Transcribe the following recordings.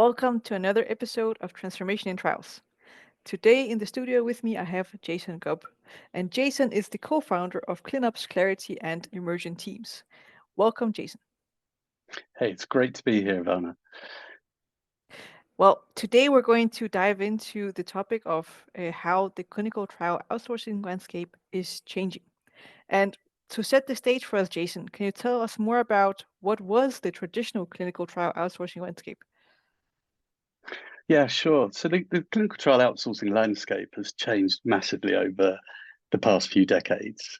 Welcome to another episode of Transformation in Trials. Today in the studio with me, I have Jason Gubb. And Jason is the co founder of ClinOps, Clarity, and Emergent teams. Welcome, Jason. Hey, it's great to be here, Vanna. Well, today we're going to dive into the topic of how the clinical trial outsourcing landscape is changing. And to set the stage for us, Jason, can you tell us more about what was the traditional clinical trial outsourcing landscape? Yeah, sure. So the clinical trial outsourcing landscape has changed massively over the past few decades.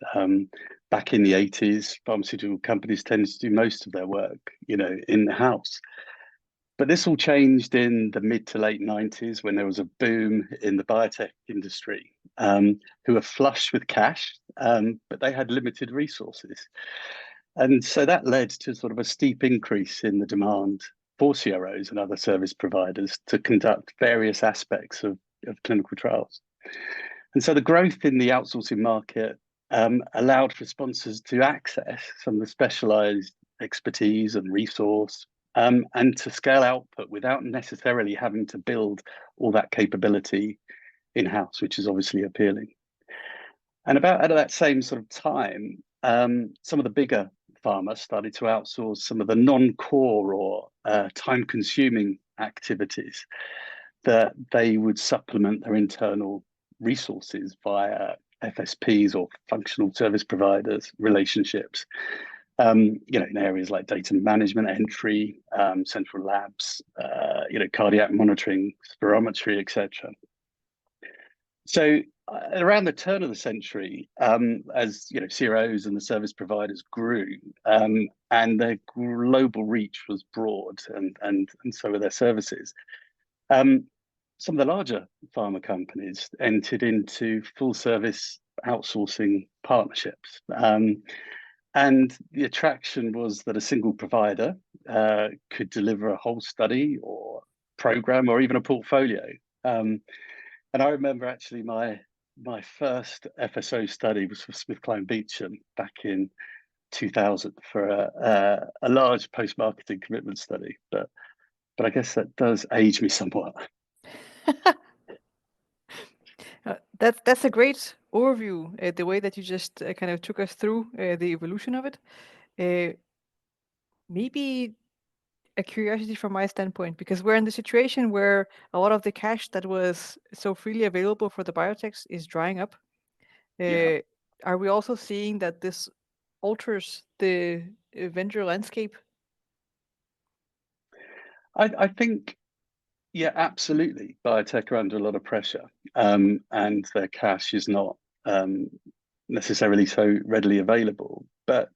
Back in the 80s, pharmaceutical companies tended to do most of their work, in-house. But this all changed in the mid to late 90s when there was a boom in the biotech industry, who were flush with cash, but they had limited resources. And so that led to sort of a steep increase in the demand for CROs and other service providers to conduct various aspects of clinical trials. And so the growth in the outsourcing market allowed for sponsors to access some of the specialized expertise and resource and to scale output without necessarily having to build all that capability in-house, which is obviously appealing. And about at that same sort of time, some of the bigger pharma started to outsource some of the non-core or time-consuming activities that they would supplement their internal resources via FSPs or functional service providers relationships. In areas like data management, entry, central labs, cardiac monitoring, spirometry, etc. So around the turn of the century, as CROs and the service providers grew, and their global reach was broad, and so were their services. Some of the larger pharma companies entered into full service outsourcing partnerships. And the attraction was that a single provider could deliver a whole study or program or even a portfolio. And I remember actually my first FSO study was for SmithKline Beecham back in 2000 for a large post-marketing commitment study. But I guess that does age me somewhat. That's a great overview, the way that you just kind of took us through the evolution of it. Maybe a curiosity from my standpoint, because we're in the situation where a lot of the cash that was so freely available for the biotechs is drying up. Yeah. Are we also seeing that this alters the vendor landscape? I think, yeah, absolutely. Biotech are under a lot of pressure, and their cash is not necessarily so readily available. But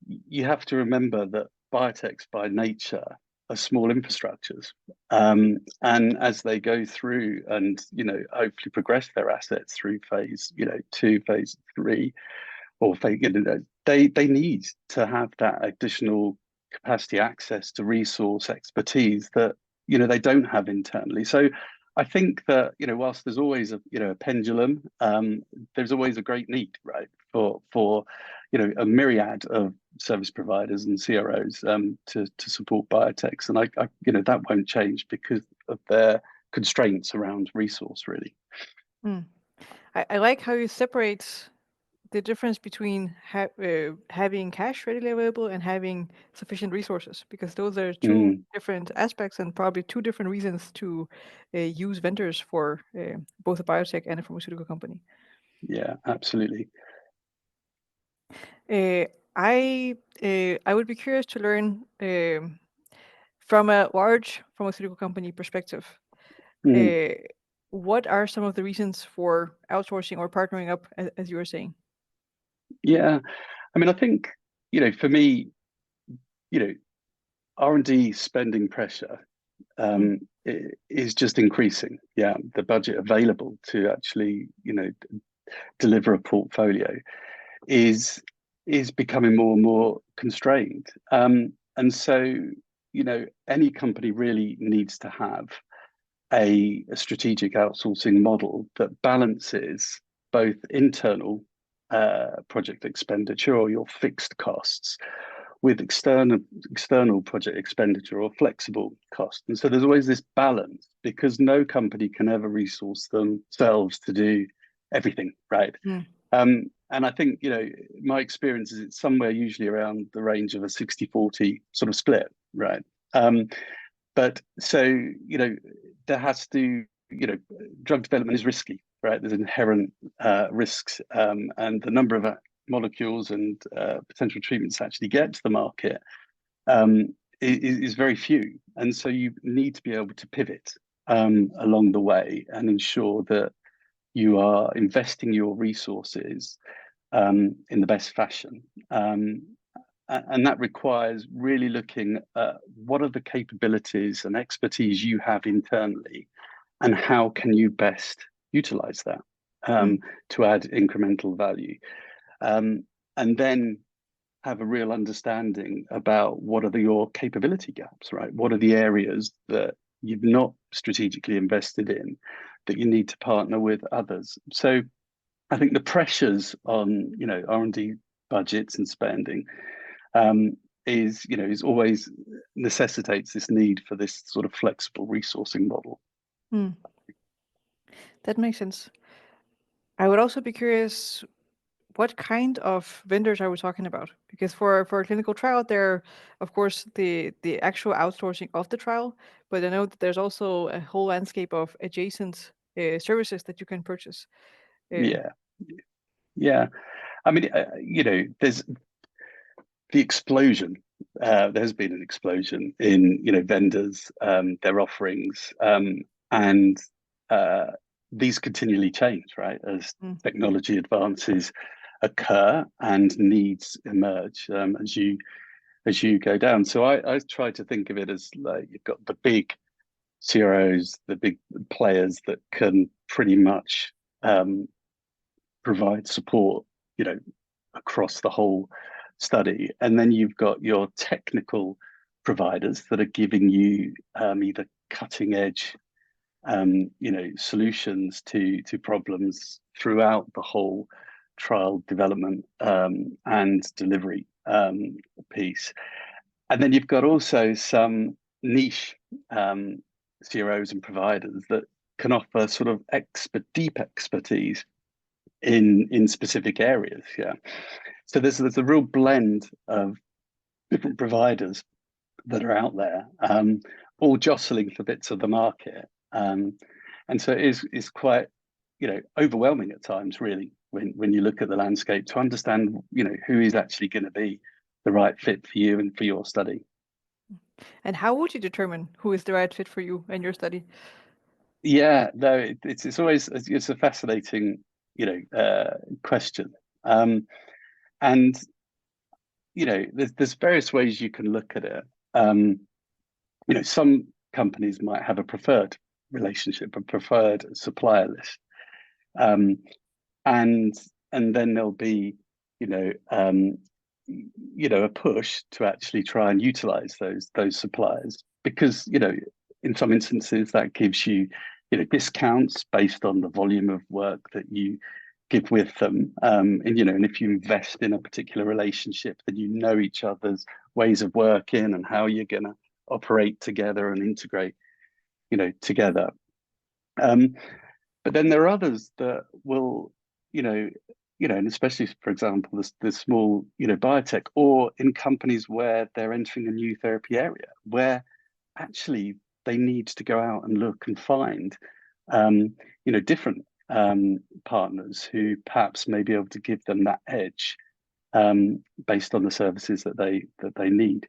you have to remember that biotechs by nature are small infrastructures. And as they go through and, hopefully progress their assets through phase, 2, phase 3, or phase, they need to have that additional capacity access to resource expertise that, they don't have internally. So I think that, whilst there's always a pendulum, there's always a great need, right, for a myriad of service providers and CROs to support biotechs, and I that won't change because of their constraints around resource, really. Mm. I like how you separate the difference between having cash readily available and having sufficient resources, because those are two Mm, different aspects and probably two different reasons to use vendors for both a biotech and a pharmaceutical company. yeah, absolutely. Uh, I would be curious to learn from a large pharmaceutical company perspective. Mm, Uh, what are some of the reasons for outsourcing or partnering up, as you were saying? yeah, I mean, I think for me, you know, R&D spending pressure Mm. is just increasing. Yeah, the budget available to actually deliver a portfolio is becoming more and more constrained. And so any company really needs to have a strategic outsourcing model that balances both internal project expenditure or your fixed costs with external project expenditure or flexible cost. And so there's always this balance because no company can ever resource themselves to do everything, right? Mm. And I think, my experience is it's somewhere usually around the range of a 60-40 sort of split, right? But so, there has to, drug development is risky, right? There's inherent risks, and the number of molecules and potential treatments to actually get to the market is very few. And so you need to be able to pivot along the way and ensure that you are investing your resources in the best fashion. And that requires really looking at what are the capabilities and expertise you have internally, and how can you best utilize that to add incremental value. And then have a real understanding about what are your capability gaps, right? What are the areas that you've not strategically invested in that you need to partner with others? So I think the pressures on, R&D budgets and spending is always necessitates this need for this sort of flexible resourcing model. Mm. That makes sense. I would also be curious, what kind of vendors are we talking about? Because for a clinical trial, there are, of course, the actual outsourcing of the trial, but I know that there's also a whole landscape of adjacent services that you can purchase. Yeah. I mean, there's the explosion. There's been an explosion in vendors, their offerings, and these continually change, right, as technology advances occur and needs emerge as you go down. So I try to think of it as like you've got the big CROs, the big players that can pretty much provide support, across the whole study. And then you've got your technical providers that are giving you either cutting edge, solutions to problems throughout the whole trial development and delivery piece. And then you've got also some niche CROs and providers that can offer sort of deep expertise in specific areas. Yeah. So there's a real blend of different providers that are out there, all jostling for bits of the market. And so it is quite, overwhelming at times, really, when you look at the landscape to understand, who is actually going to be the right fit for you and for your study. And how would you determine who is the right fit for you and your study? Yeah, no, it's always a fascinating, question. And there's various ways you can look at it. Some companies might have a preferred relationship, a preferred supplier list, and then there'll be a push to actually try and utilize those suppliers because in some instances that gives you discounts based on the volume of work that you give with them, and if you invest in a particular relationship, then each other's ways of working and how you're going to operate together and integrate together. But then there are others that will and especially, for example, the small biotech, or in companies where they're entering a new therapy area where actually they need to go out and look and find different partners who perhaps may be able to give them that edge based on the services that they need.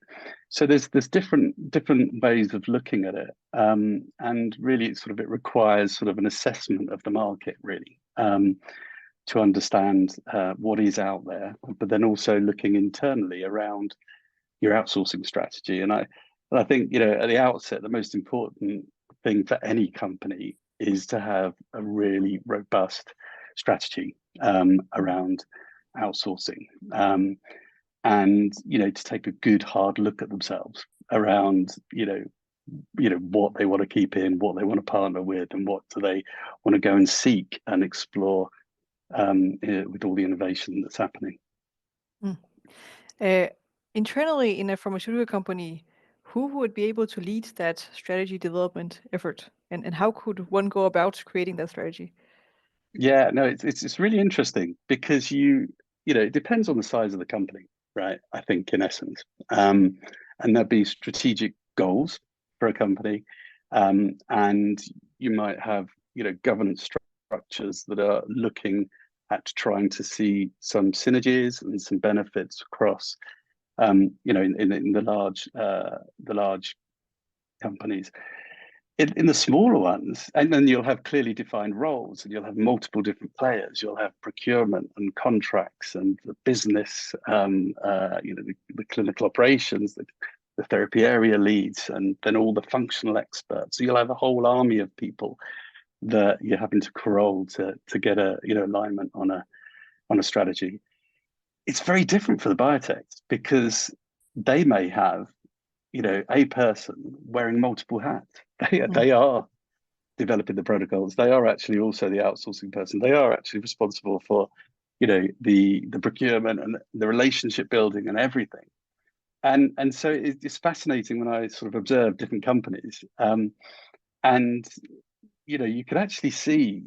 So there's different ways of looking at it, and really it requires sort of an assessment of the market, really, to understand what is out there, but then also looking internally around your outsourcing strategy. And I think at the outset, the most important thing for any company is to have a really robust strategy around outsourcing, and to take a good hard look at themselves around what they want to keep in, what they want to partner with, and what do they want to go and seek and explore with all the innovation that's happening. Mm. Internally in a pharmaceutical company, who would be able to lead that strategy development effort? And how could one go about creating that strategy? Yeah, no, it's really interesting because it depends on the size of the company, right? I think in essence, and there'd be strategic goals for a company, and you might have governance structures that are looking at trying to see some synergies and some benefits across, in the large companies. In the smaller ones, and then you'll have clearly defined roles, and you'll have multiple different players. You'll have procurement and contracts and the business, the clinical operations, the therapy area leads, and then all the functional experts. So you'll have a whole army of people that you're having to corral to get a alignment on a strategy. It's very different for the biotechs because they may have a person wearing multiple hats. Mm, They are developing the protocols. They are actually also the outsourcing person. They are actually responsible for, the procurement and the relationship building and everything. And so it's fascinating when I sort of observe different companies, and you can actually see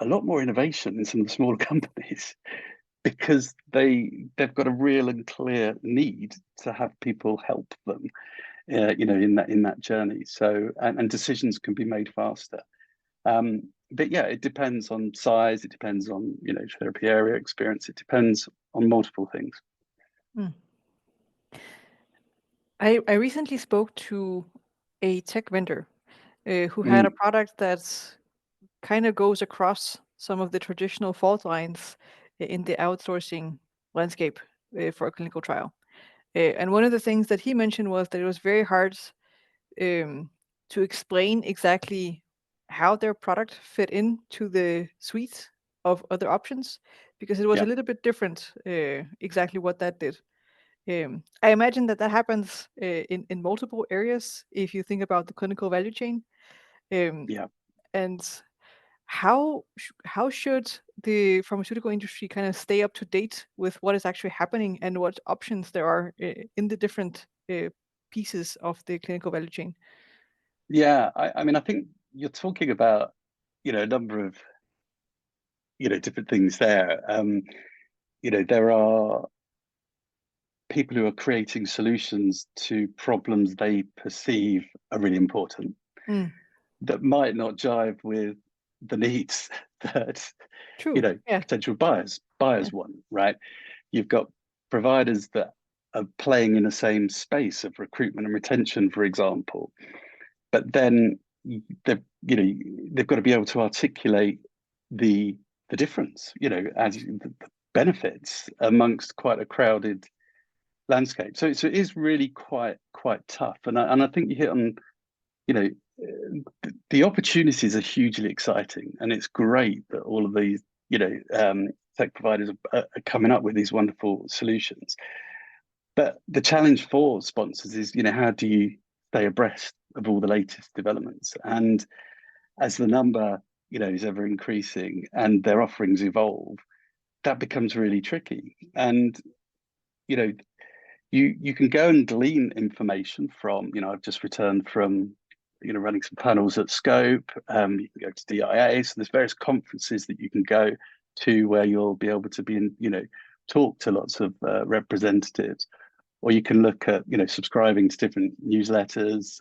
a lot more innovation in some of the smaller companies because they've got a real and clear need to have people help them in that journey. So and decisions can be made faster. But yeah, it depends on size. It depends on therapy area experience. It depends on multiple things. mm. I recently spoke to a tech vendor who had a Mm, product that kind of goes across some of the traditional fault lines in the outsourcing landscape for a clinical trial. And one of the things that he mentioned was that it was very hard um, to explain exactly how their product fit into the suite of other options because it was yeah, a little bit different exactly what that did. I imagine that that happens in multiple areas if you think about the clinical value chain. Um, yeah. and how should the pharmaceutical industry kind of stay up to date with what is actually happening and what options there are in the different pieces of the clinical value chain? Yeah, I mean, I think you're talking about, a number of, different things there. There are people who are creating solutions to problems they perceive are really important Mm, that might not jive with the needs that, true. Yeah. potential Yeah. buyers want, right? You've got providers that are playing in the same space of recruitment and retention, for example, but then they've got to be able to articulate the difference, as the benefits amongst quite a crowded landscape. So it is really quite tough, and I think you hit on, you know the opportunities are hugely exciting, and it's great that all of these tech providers are coming up with these wonderful solutions. But the challenge for sponsors is, how do you stay abreast of all the latest developments? And as the number, is ever increasing and their offerings evolve, that becomes really tricky. And, you know, you can go and glean information from, I've just returned from, running some panels at Scope. You can go to DIA. So there's various conferences that you can go to where you'll be able to be in, talk to lots of representatives, or you can look at subscribing to different newsletters,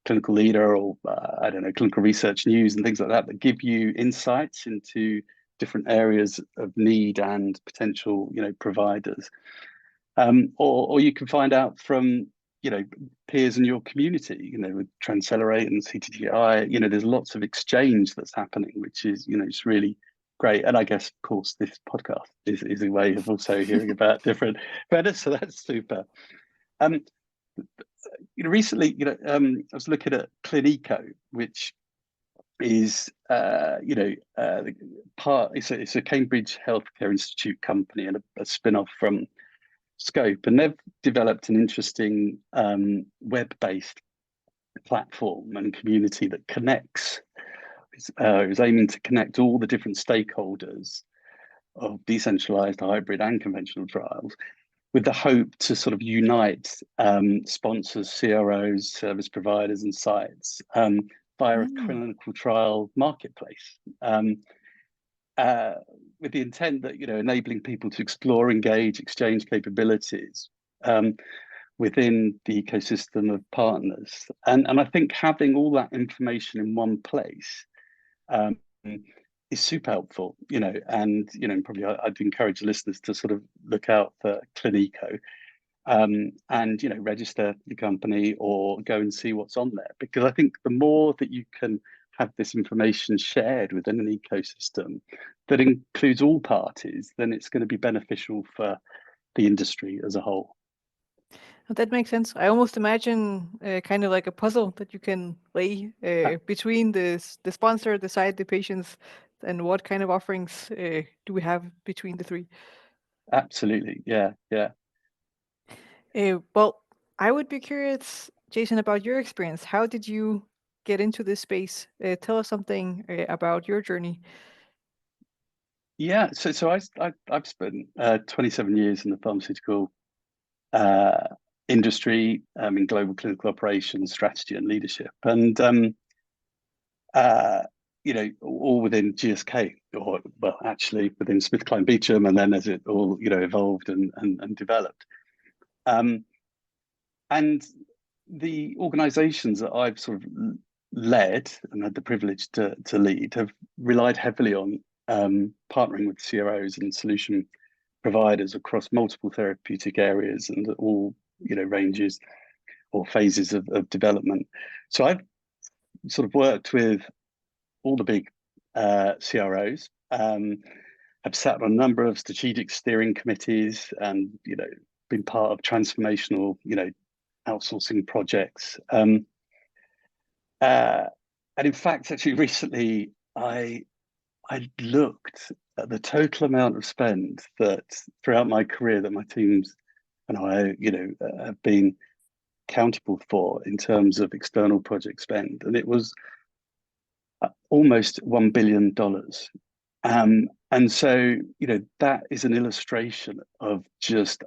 clinical leader, or I don't know, clinical research news and things like that that give you insights into different areas of need and potential providers, or you can find out from peers in your community, with Transcelerate and CTGI. There's lots of exchange that's happening, which is it's really great. And I guess, of course, this podcast is a way of also hearing about different vendors, so that's super. um Recently, I was looking at ClinEco, which is part it's a Cambridge Healthcare Institute company and a spin-off from Scope, and they've developed an interesting web-based platform and community that connects. It was aiming to connect all the different stakeholders of decentralized, hybrid, and conventional trials, with the hope to sort of unite sponsors, CROs, service providers, and sites via a Mm. clinical trial marketplace. Uh, with the intent that, enabling people to explore, engage, exchange capabilities within the ecosystem of partners. And I think having all that information in one place um, is super helpful, and, probably I'd encourage listeners to sort of look out for ClinEco and, register your company or go and see what's on there. Because I think the more that you can have this information shared within an ecosystem that includes all parties, then it's going to be beneficial for the industry as a whole. That makes sense. I almost imagine kind of like a puzzle that you can lay between the sponsor, the site, the patients, and what kind of offerings do we have between the three? Absolutely. Yeah. Yeah. Well, I would be curious, Jason, about your experience. How did you get into this space? Tell us something about your journey. Yeah. So I've spent 27 years in the pharmaceutical uh, industry in global clinical operations, strategy, and leadership. And all within GSK, or well, actually within SmithKline Beecham, and then as it all, evolved and developed. And the organizations that I've sort of led and had the privilege to lead have relied heavily on partnering with CROs and solution providers across multiple therapeutic areas and all, ranges or phases of development. So I've sort of worked with all the big CROs. I've sat on a number of strategic steering committees and, been part of transformational, outsourcing projects. And in fact, actually, recently I looked at the total amount of spend that throughout my career that my teams and I, have been accountable for in terms of external project spend, and it was almost $1 billion. And so, that is an illustration of just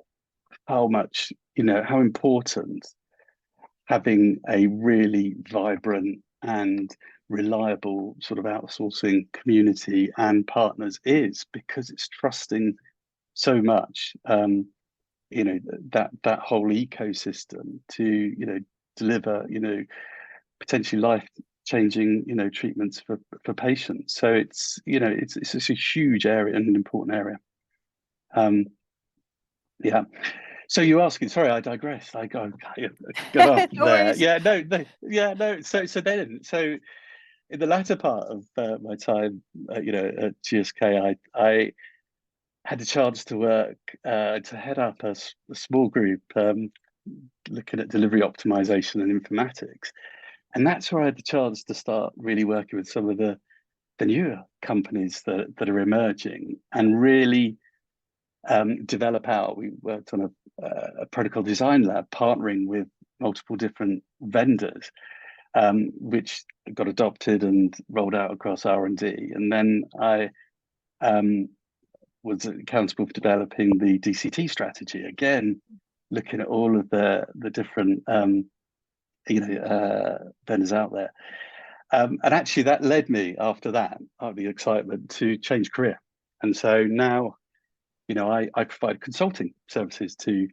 how much, how important having a really vibrant and reliable sort of outsourcing community and partners is, because it's trusting so much, that whole ecosystem to, deliver, potentially life changing, treatments for patients. So it's a huge area and an important area. Yeah. So you asking? Sorry, I digress. I got off No there. worries. Yeah, no, no, yeah, no. So in the latter part of my time, at GSK, I had the chance to work to head up a small group looking at delivery optimization and informatics, and that's where I had the chance to start really working with some of the newer companies that are emerging and really develop out. We worked on a protocol design lab, partnering with multiple different vendors, which got adopted and rolled out across R&D. And then I was accountable for developing the DCT strategy, again, looking at all of the different vendors out there. And actually that led me after that, out of the excitement, to change career. And so now, I provide consulting services to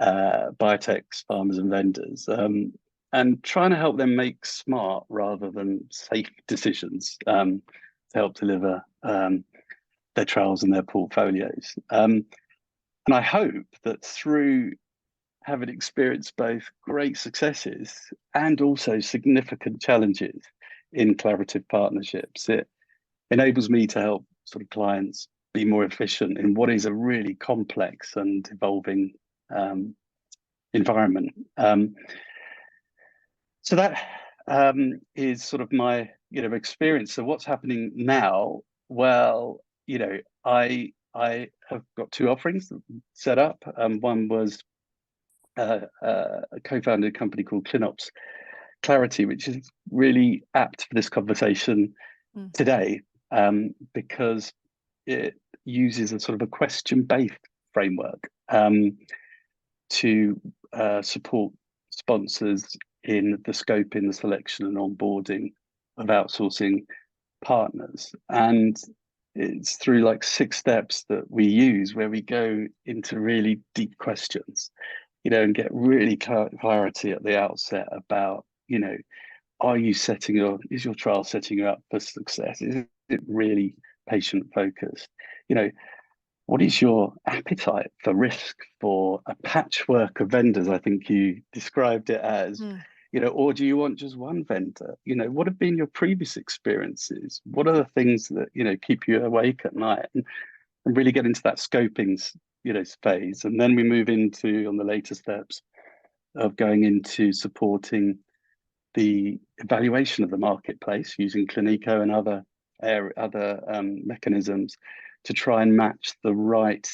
biotechs, farmers, and vendors, and trying to help them make smart rather than safe decisions to help deliver their trials and their portfolios. And I hope that through having experienced both great successes and also significant challenges in collaborative partnerships, it enables me to help sort of clients be more efficient in what is a really complex and evolving environment. So that is sort of my experience. So what's happening now? Well, I have got two offerings set up. One was a co-founded company called ClinOps Clarity, which is really apt for this conversation Mm. today, because it uses a sort of a question-based framework to support sponsors in the scoping, the selection, and onboarding of outsourcing partners. And it's through like 6 steps that we use where we go into really deep questions, and get really clarity at the outset about, is your trial setting you up for success? Is it really patient focused? What is your appetite for risk, for a patchwork of vendors? I think you described it as, Mm. or do you want just one vendor? What have been your previous experiences? What are the things that, keep you awake at night? And really get into that scoping, phase. And then we move into, on the later steps, of going into supporting the evaluation of the marketplace using Clinico and other mechanisms to try and match the right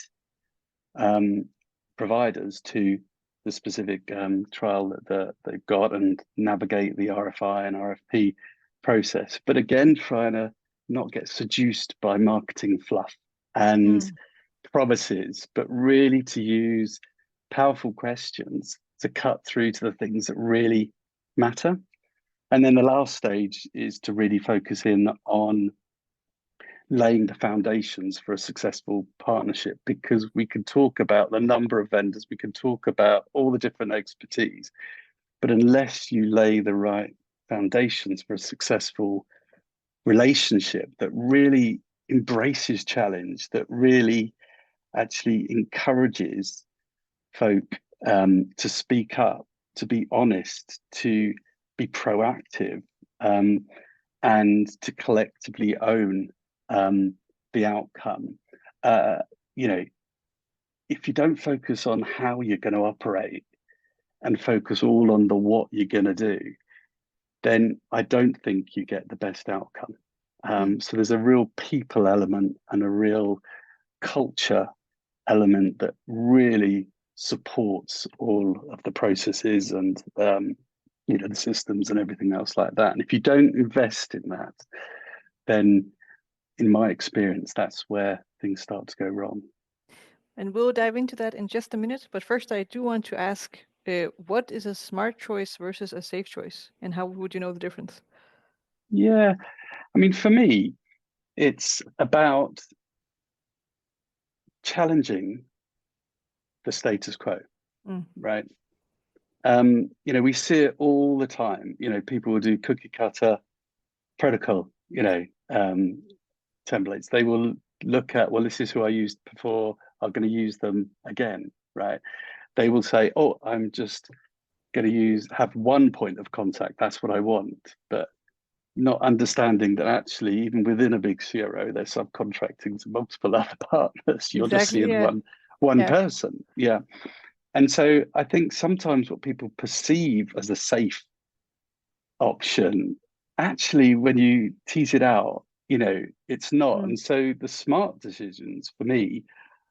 providers to the specific trial that they've got, and navigate the RFI and RFP process. But again, trying to not get seduced by marketing fluff and Mm. promises, but really to use powerful questions to cut through to the things that really matter. And then the last stage is to really focus in on laying the foundations for a successful partnership, because we can talk about the number of vendors, we can talk about all the different expertise, but unless you lay the right foundations for a successful relationship that really embraces challenge, that really actually encourages folk to speak up, to be honest, to be proactive, and to collectively own the outcome. If you don't focus on how you're going to operate and focus all on the what you're going to do, then I don't think you get the best outcome. Mm. So there's a real people element and a real culture element that really supports all of the processes and the systems and everything else like that. And if you don't invest in that, then in my experience, that's where things start to go wrong. And we'll dive into that in just a minute. But first, I do want to ask, what is a smart choice versus a safe choice? And how would you know the difference? Yeah, I mean, for me, it's about challenging the status quo, Mm. right? We see it all the time. People will do cookie cutter protocol, templates. They will look at, well, this is who I used before, I'm going to use them again, right? They will say, oh, I'm just going to have one point of contact. That's what I want. But not understanding that actually, even within a big CRO, they're subcontracting to multiple other partners. You're just Exactly. seeing Yeah. one Yeah. person. Yeah. And so I think sometimes what people perceive as a safe option, actually, when you tease it out, it's not. Mm. And so the smart decisions for me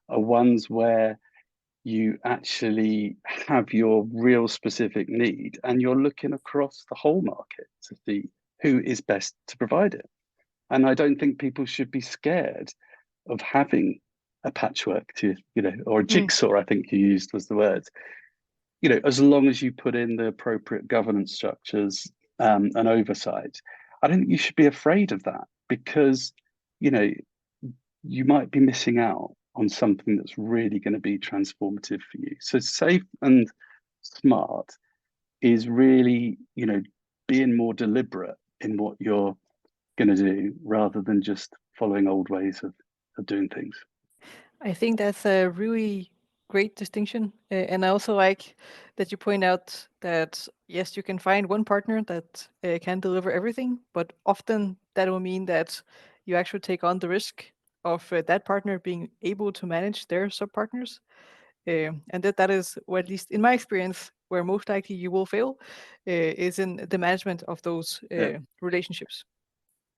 are ones where you actually have your real specific need and you're looking across the whole market to see who is best to provide it. And I don't think people should be scared of having a patchwork or a Mm. jigsaw, I think you used was the word, as long as you put in the appropriate governance structures and oversight. I don't think you should be afraid of that, because, you know, you might be missing out on something that's really going to be transformative for you. So safe and smart is really, being more deliberate in what you're going to do rather than just following old ways of doing things. I think that's a really great distinction. And I also like that you point out that, yes, you can find one partner that can deliver everything, but often that will mean that you actually take on the risk of that partner being able to manage their sub-partners. And that is, or at least in my experience, where most likely you will fail, is in the management of those Yeah, relationships.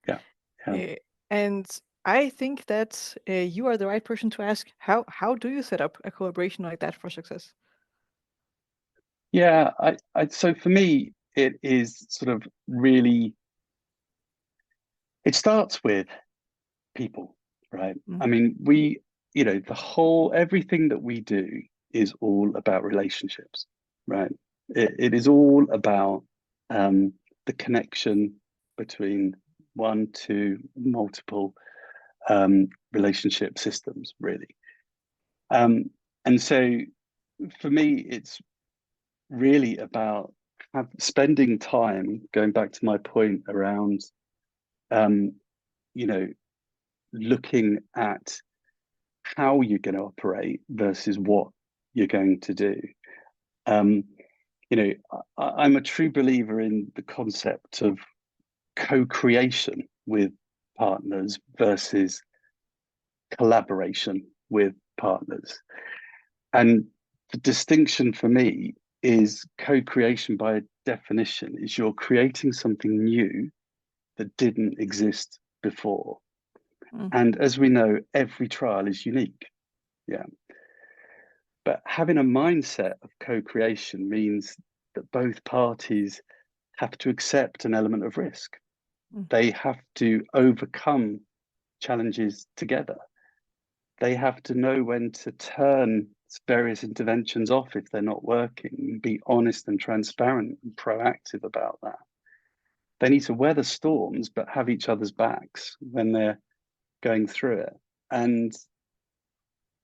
yeah, yeah. Uh, and I think that you are the right person to ask, how do you set up a collaboration like that for success? Yeah, so for me, it is sort of really, it starts with people, right? Mm. I mean, everything that we do is all about relationships, right? It is all about the connection between one, two, multiple relationship systems, really. And so for me, it's really about spending time, going back to my point around, you know, looking at how you're going to operate versus what you're going to do. You know, I'm a true believer in the concept of co-creation with partners versus collaboration with partners. And the distinction for me is co-creation by definition is you're creating something new that didn't exist before. And as we know, every trial is unique. Yeah. But having a mindset of co-creation means that both parties have to accept an element of risk. They have to overcome challenges together. They have to know when to turn various interventions off if they're not working, and be honest and transparent and proactive about that. They need to weather storms, but have each other's backs when they're going through it. And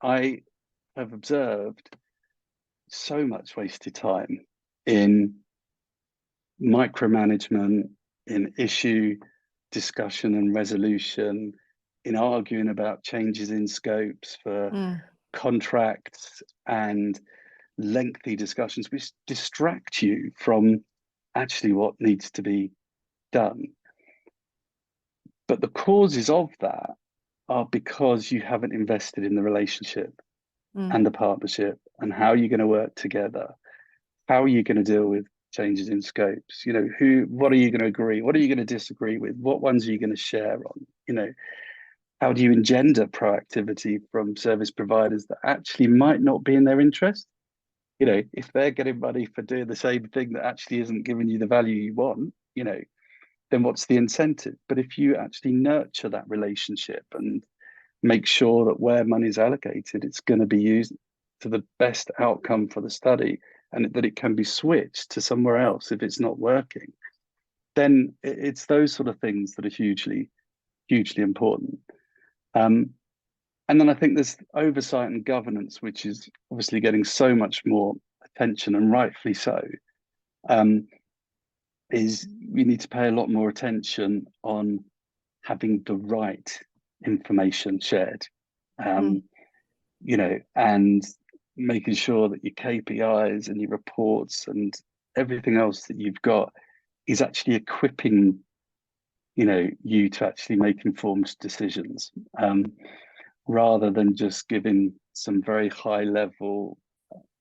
I have observed so much wasted time in micromanagement, in issue discussion and resolution, in arguing about changes in scopes for contracts and lengthy discussions, which distract you from actually what needs to be done. But the causes of that are because you haven't invested in the relationship and the partnership and how you're going to work together. How are you going to deal with changes in scopes? You know, what are you going to agree? What are you going to disagree with? What ones are you going to share on? You know, how do you engender proactivity from service providers that actually might not be in their interest? You know, if they're getting money for doing the same thing that actually isn't giving you the value you want, you know, then what's the incentive? But if you actually nurture that relationship and make sure that where money is allocated, it's going to be used to the best outcome for the study, and that it can be switched to somewhere else if it's not working, then it's those sort of things that are hugely, hugely important. And then I think there's oversight and governance, which is obviously getting so much more attention, and rightfully so. Is we need to pay a lot more attention on having the right information shared, you know, and making sure that your KPIs and your reports and everything else that you've got is actually equipping, you know, you to actually make informed decisions, rather than just giving some very high level,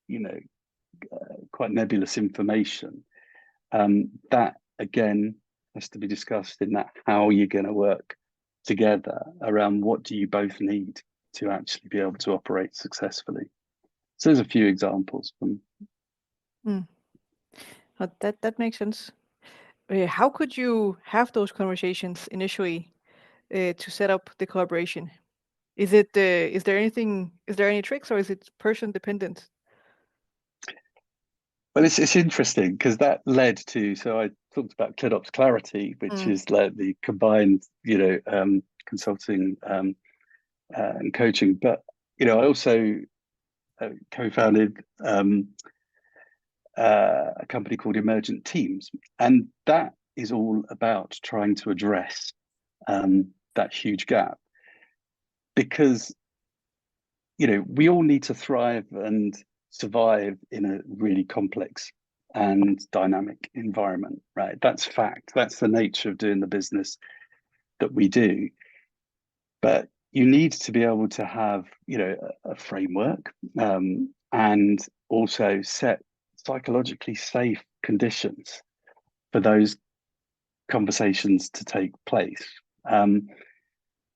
you know, quite nebulous information. That again has to be discussed in that how you're going to work together around what do you both need to actually be able to operate successfully. So there's a few examples from. That makes sense. How could you have those conversations initially to set up the collaboration? Is there any tricks, or is it person dependent? Well, it's interesting because that led to, so I talked about ClinOps Clarity, which is like the combined, you know, consulting and coaching. But, you know, I also co-founded a company called Emergent Teams, and that is all about trying to address that huge gap, because, you know, we all need to thrive and survive in a really complex and dynamic environment, right? That's fact. That's the nature of doing the business that we do. But you need to be able to have, you know, a framework, and also set psychologically safe conditions for those conversations to take place.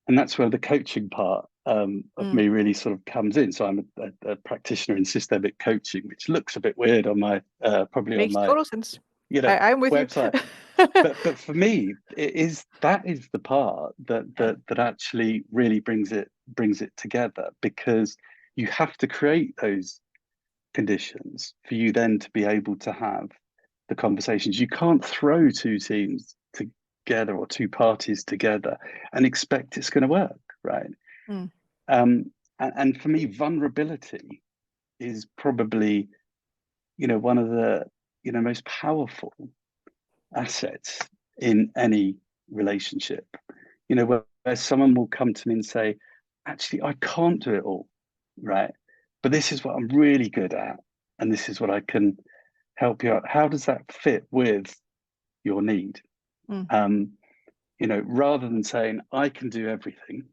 And that's where the coaching part of me really sort of comes in. So I'm a practitioner in systemic coaching, which looks a bit weird on my probably Makes on my, total sense. you know, I'm with website. you. But for me, that is the part that actually really brings it together, because you have to create those conditions for you then to be able to have the conversations. You can't throw two teams together or two parties together and expect it's going to work, right? Mm. And for me, vulnerability is probably, one of the, most powerful assets in any relationship. Where someone will come to me and say, actually, I can't do it all, right? But this is what I'm really good at, and this is what I can help you out. How does that fit with your need? Mm. Rather than saying I can do everything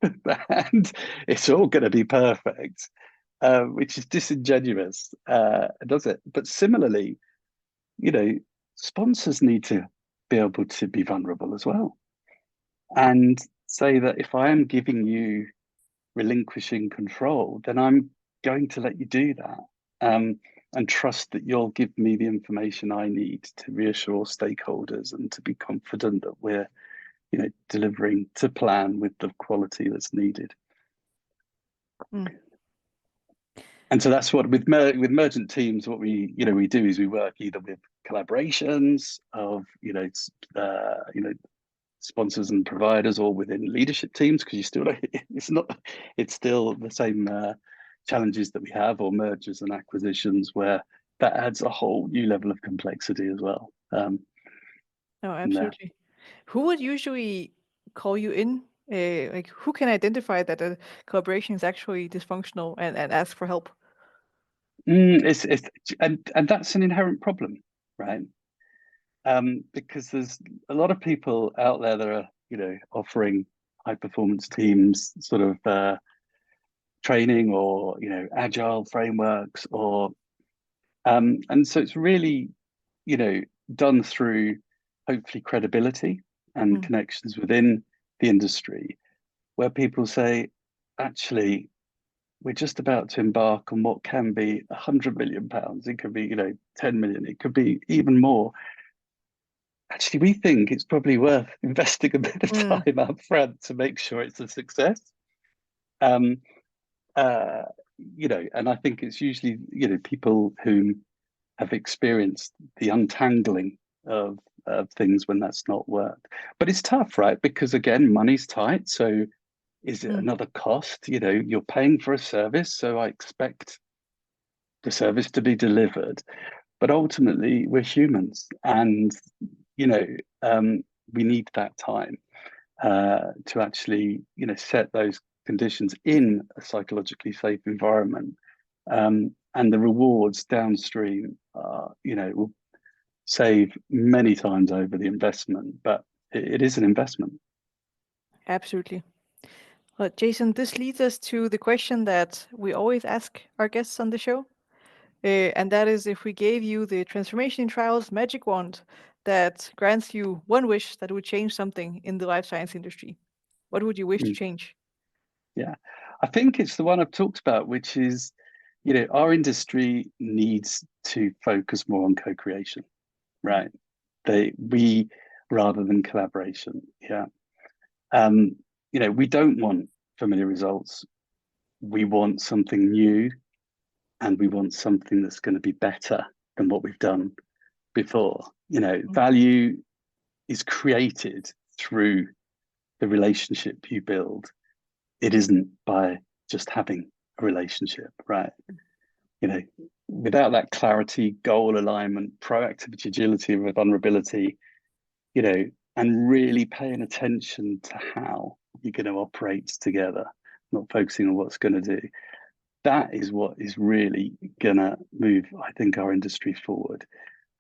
and it's all going to be perfect, which is disingenuous, does it? But similarly, sponsors need to be able to be vulnerable as well and say that if I am giving you relinquishing control, then I'm going to let you do that. And trust that you'll give me the information I need to reassure stakeholders and to be confident that we're, delivering to plan with the quality that's needed. Mm. And so that's what with Emergent teams, what we do is we work either with collaborations of sponsors and providers, or within leadership teams, because it's still the same challenges that we have, or mergers and acquisitions, where that adds a whole new level of complexity as well. No, absolutely. Who would usually call you in? Like, who can identify that a collaboration is actually dysfunctional and ask for help? It's and that's an inherent problem, right? Because there's a lot of people out there that are, offering high performance teams sort of training, or agile frameworks, or and so it's really, done through hopefully credibility and Mm. connections within the industry, where people say, actually, we're just about to embark on what can be £100 million. It could be, 10 million. It could be even more. Actually, we think it's probably worth investing a bit of Mm. time up front to make sure it's a success. Um, uh, and I think it's usually, people who have experienced the untangling of things when that's not worked. But it's tough, right? Because again, money's tight. So is it Mm. another cost? You're paying for a service, so I expect the service to be delivered. But ultimately, we're humans, and you know, we need that time to actually, set those conditions in a psychologically safe environment. And the rewards downstream, will save many times over the investment, but it is an investment. Absolutely. Well, Jason, this leads us to the question that we always ask our guests on the show. And that is, if we gave you the transformation trials magic wand that grants you one wish that would change something in the life science industry, what would you wish to Mm. change? Yeah, I think it's the one I've talked about, which is, our industry needs to focus more on co-creation, Mm. right? We rather than collaboration. Yeah. Um, we don't want familiar results. We want something new, and we want something that's going to be better than what we've done before. Mm. Value is created through the relationship you build. It isn't by just having a relationship, right? You know, Without that clarity, goal alignment, proactivity, agility, and vulnerability, and really paying attention to how you're going to operate together, not focusing on what's going to do. That is what is really going to move, I think, our industry forward.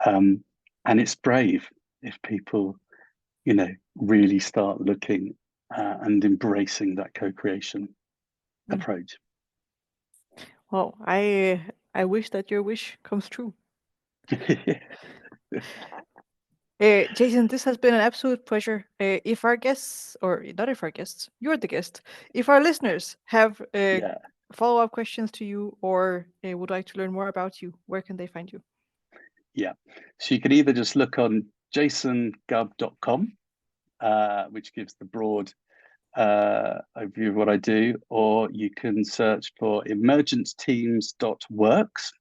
And it's brave if people, really start looking and embracing that co-creation Mm. approach. Well, I wish that your wish comes true. Jason, this has been an absolute pleasure. If our guests, or not if our guests, you're the guest, if our listeners have Yeah, follow up questions to you, or would like to learn more about you, where can they find you? yeah. So you can either just look on jasongubb.com, which gives the broad overview of what I do, or you can search for emergenceteams.works,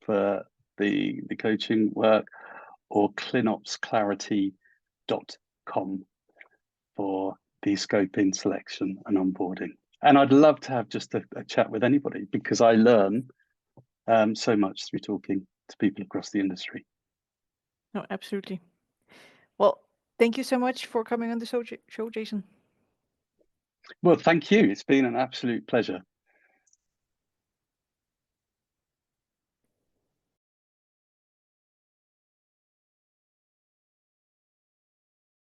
for the coaching work, or ClinOpsClarity.com for the scoping, selection, and onboarding. And I'd love to have just a chat with anybody, because I learn so much through talking to people across the industry. No, absolutely. Well, thank you so much for coming on the show, Jason. Well, thank you. It's been an absolute pleasure.